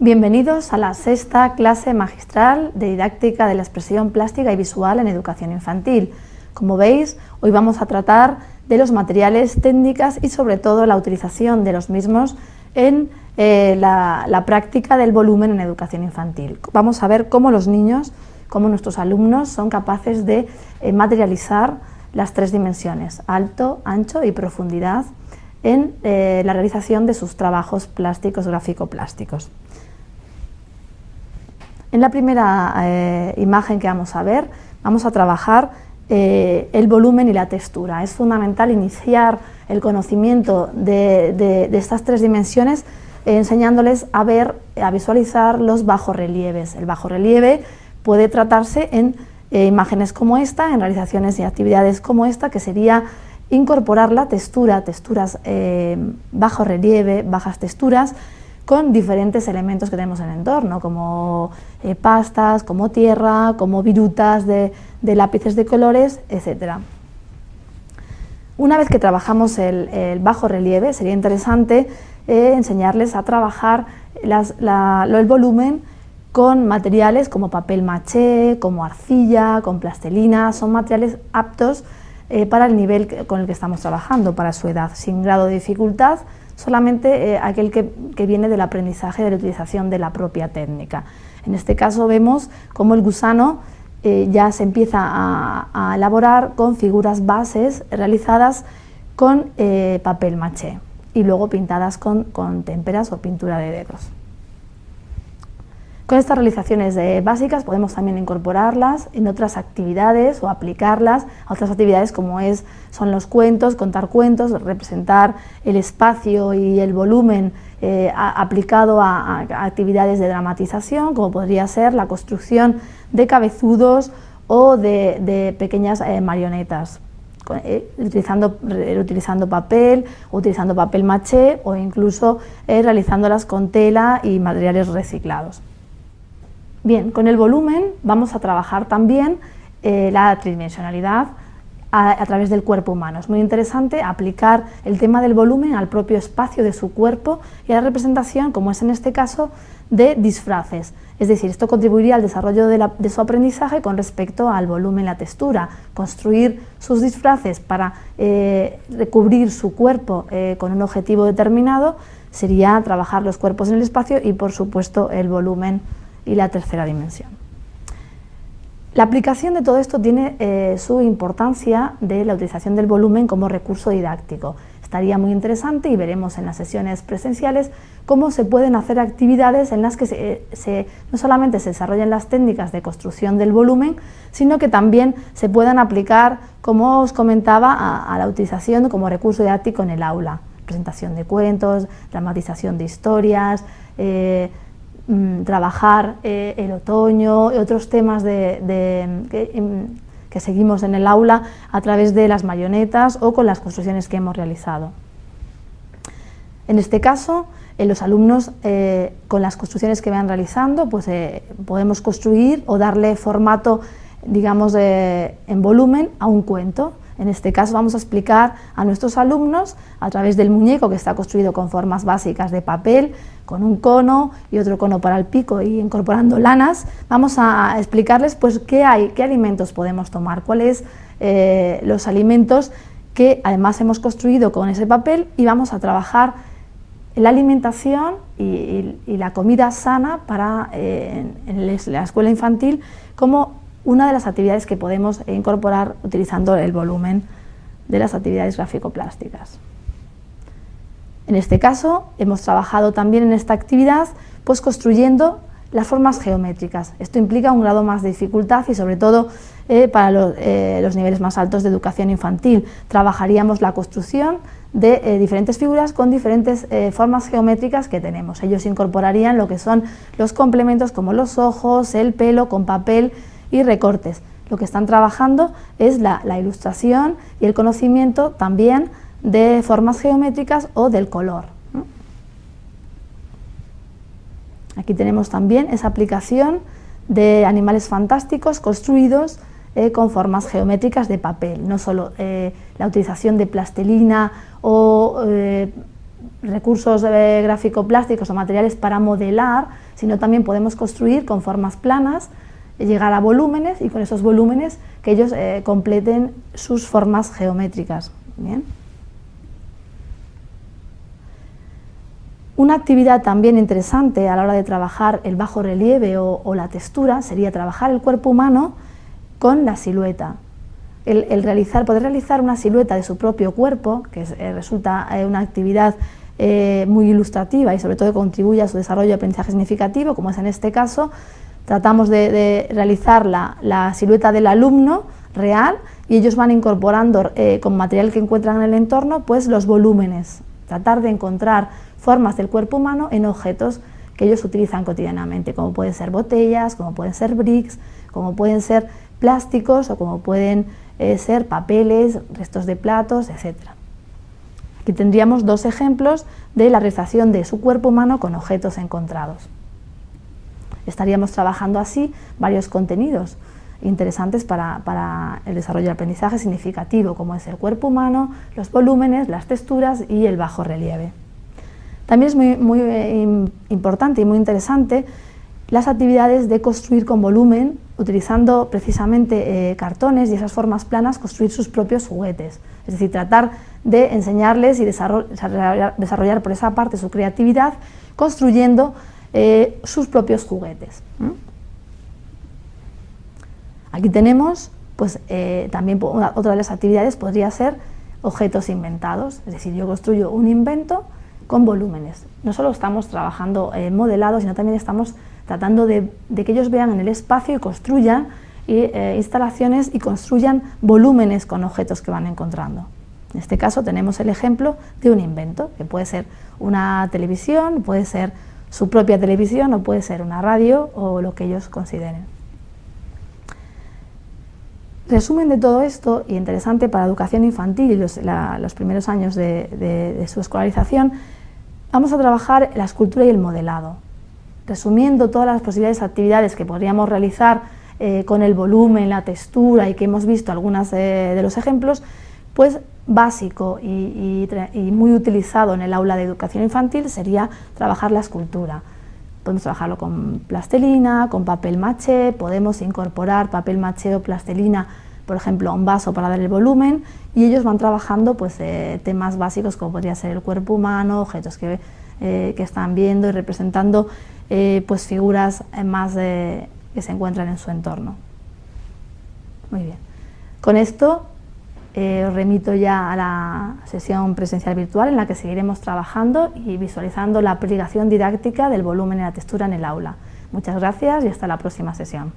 Bienvenidos a la sexta clase magistral de didáctica de la expresión plástica y visual en educación infantil. Como veis, hoy vamos a tratar de los materiales, técnicas y sobre todo la utilización de los mismos en la práctica del volumen en educación infantil. Vamos a ver cómo los niños, cómo nuestros alumnos son capaces de materializar las tres dimensiones, alto, ancho y profundidad, en la realización de sus trabajos plásticos, gráfico-plásticos. En la primera imagen que vamos a ver, vamos a trabajar el volumen y la textura. Es fundamental iniciar el conocimiento de estas tres dimensiones enseñándoles a ver, a visualizar los bajorrelieves. El bajorrelieve puede tratarse en imágenes como esta, en realizaciones y actividades como esta, que sería incorporar la textura, texturas bajo relieve, bajas texturas, con diferentes elementos que tenemos en el entorno, como pastas, como tierra, como virutas de lápices de colores, etc. Una vez que trabajamos el bajo relieve, sería interesante enseñarles a trabajar el volumen con materiales como papel maché, como arcilla, con plastilina. Son materiales aptos para el nivel con el que estamos trabajando, para su edad, sin grado de dificultad, solamente aquel que viene del aprendizaje de la utilización de la propia técnica. En este caso vemos cómo el gusano ya se empieza a elaborar con figuras bases realizadas con papel maché y luego pintadas con témperas o pintura de dedos. Con estas realizaciones básicas podemos también incorporarlas en otras actividades o aplicarlas a otras actividades como son los cuentos, contar cuentos, representar el espacio y el volumen aplicado a actividades de dramatización, como podría ser la construcción de cabezudos o de pequeñas marionetas, utilizando papel, utilizando papel maché o incluso realizándolas con tela y materiales reciclados. Bien, con el volumen vamos a trabajar también la tridimensionalidad a través del cuerpo humano. Es muy interesante aplicar el tema del volumen al propio espacio de su cuerpo y a la representación, como es en este caso, de disfraces. Es decir, esto contribuiría al desarrollo de su aprendizaje con respecto al volumen y la textura. Construir sus disfraces para recubrir su cuerpo con un objetivo determinado sería trabajar los cuerpos en el espacio y, por supuesto, el volumen y la tercera dimensión. La aplicación de todo esto tiene su importancia de la utilización del volumen como recurso didáctico. Estaría muy interesante y veremos en las sesiones presenciales cómo se pueden hacer actividades en las que no solamente se desarrollan las técnicas de construcción del volumen, sino que también se puedan aplicar, como os comentaba, a la utilización como recurso didáctico en el aula. Presentación de cuentos, dramatización de historias, trabajar el otoño y otros temas que seguimos en el aula a través de las marionetas o con las construcciones que hemos realizado. En este caso, los alumnos con las construcciones que van realizando, pues podemos construir o darle formato, digamos, en volumen a un cuento. En este caso vamos a explicar a nuestros alumnos, a través del muñeco que está construido con formas básicas de papel, con un cono y otro cono para el pico y incorporando lanas, vamos a explicarles pues qué alimentos podemos tomar, cuáles los alimentos que además hemos construido con ese papel, y vamos a trabajar la alimentación y la comida sana en la escuela infantil como una de las actividades que podemos incorporar utilizando el volumen de las actividades gráfico-plásticas. En este caso hemos trabajado también en esta actividad pues construyendo las formas geométricas. Esto implica un grado más de dificultad y sobre todo para los niveles más altos de educación infantil. Trabajaríamos la construcción de diferentes figuras con diferentes formas geométricas que tenemos. Ellos incorporarían lo que son los complementos como los ojos, el pelo, con papel y recortes. Lo que están trabajando es la ilustración y el conocimiento también de formas geométricas o del color. Aquí tenemos también esa aplicación de animales fantásticos construidos con formas geométricas de papel, no solo la utilización de plastilina o recursos gráfico-plásticos o materiales para modelar, sino también podemos construir con formas planas, llegar a volúmenes y con esos volúmenes que ellos completen sus formas geométricas. Bien. Una actividad también interesante a la hora de trabajar el bajo relieve o la textura sería trabajar el cuerpo humano con la silueta. Poder realizar una silueta de su propio cuerpo, que resulta una actividad muy ilustrativa y sobre todo contribuye a su desarrollo de aprendizaje significativo, como es en este caso. Tratamos de realizar la silueta del alumno real y ellos van incorporando con material que encuentran en el entorno pues los volúmenes, tratar de encontrar formas del cuerpo humano en objetos que ellos utilizan cotidianamente, como pueden ser botellas, como pueden ser bricks, como pueden ser plásticos o como pueden ser papeles, restos de platos, etc. Aquí tendríamos dos ejemplos de la realización de su cuerpo humano con objetos encontrados. Estaríamos trabajando así varios contenidos interesantes para el desarrollo del aprendizaje significativo, como es el cuerpo humano, los volúmenes, las texturas y el bajo relieve. También es muy importante y muy interesante las actividades de construir con volumen, utilizando precisamente cartones y esas formas planas, construir sus propios juguetes. Es decir, tratar de enseñarles y desarrollar por esa parte su creatividad, construyendo sus propios juguetes. Aquí tenemos, pues también otra de las actividades podría ser objetos inventados, es decir, yo construyo un invento con volúmenes. No solo estamos trabajando modelado, sino también estamos tratando de que ellos vean en el espacio y construyan instalaciones y construyan volúmenes con objetos que van encontrando. En este caso tenemos el ejemplo de un invento, que puede ser una televisión, puede ser su propia televisión o puede ser una radio o lo que ellos consideren. Resumen de todo esto, y interesante para la educación infantil y los primeros años de su escolarización, vamos a trabajar la escultura y el modelado, resumiendo todas las posibles actividades que podríamos realizar con el volumen, la textura y que hemos visto algunos de los ejemplos, pues básico y muy utilizado en el aula de educación infantil sería trabajar la escultura. Podemos trabajarlo con plastilina, con papel maché, podemos incorporar papel maché o plastilina, por ejemplo, a un vaso para dar el volumen, y ellos van trabajando pues, temas básicos como podría ser el cuerpo humano, objetos que están viendo y representando pues, figuras más que se encuentran en su entorno. Muy bien. Con esto os remito ya a la sesión presencial virtual en la que seguiremos trabajando y visualizando la aplicación didáctica del volumen y la textura en el aula. Muchas gracias y hasta la próxima sesión.